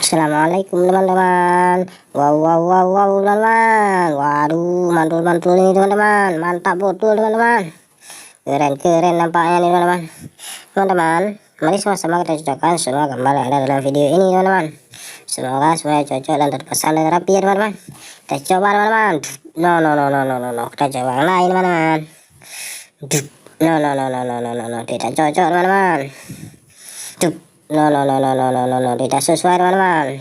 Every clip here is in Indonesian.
Assalamualaikum teman-teman. Wow wow wow wow teman-teman. Waduh, mantul-mantul ini teman-teman. Mantap betul teman-teman. Keren-keren nampaknya nih teman-teman. Teman-teman, mari sama-sama kita cocokkan semua gambar yang ada dalam video ini teman-teman. Semoga semuanya cocok dan terkesan dan rapi ya teman-teman. Kita coba teman-teman. No. Kita coba yang lain teman-teman. No. Tidak cocok teman-teman. No. Tidak sesuai teman-teman.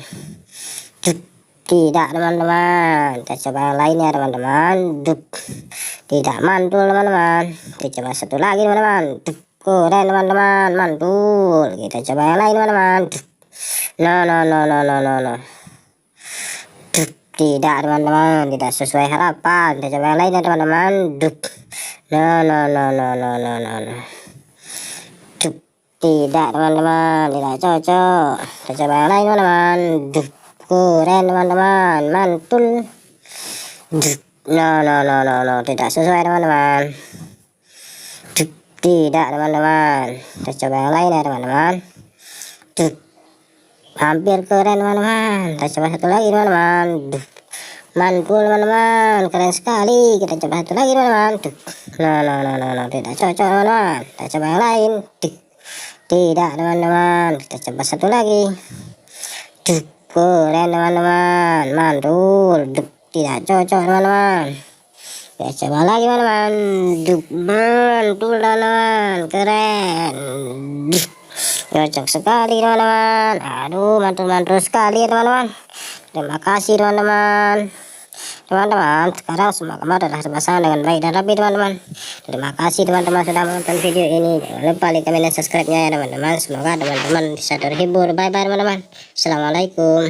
Tidak teman-teman. Kita coba yang lainnya teman-teman. Tidak mantul teman-teman. Kita coba satu lagi teman-teman. Keren teman-teman, mantul. Kita coba yang lain teman-teman. No. Tidak teman-teman, tidak sesuai harapan. Kita coba yang lainnya teman-teman. No. Tidak teman-teman, tidak cocok. Kita coba yang lain teman-teman. Keren teman-teman, mantul. No, tidak sesuai teman-teman. Tidak teman-teman. Kita coba yang lain ya teman-teman. Hampir keren teman-teman. Kita coba satu lagi teman-teman. Mantul teman-teman, keren sekali. Kita coba satu lagi teman-teman. No, tidak cocok teman-teman. Kita coba yang lain. Tidak teman-teman. Kita coba satu lagi. Keren teman-teman, mantul. Tidak cocok teman-teman. Kita coba lagi teman-teman. Mantul teman-teman, keren. Cocok sekali teman-teman. Aduh, mantul sekali teman-teman. Terima kasih teman-teman. Teman-teman, sekarang semua gambar telah terpasang dengan baik dan rapi teman-teman. Terima kasih teman-teman sudah menonton video ini. Jangan lupa like, komen, dan subscribe-nya ya teman-teman. Semoga teman-teman bisa terhibur. Bye-bye teman-teman. Assalamualaikum.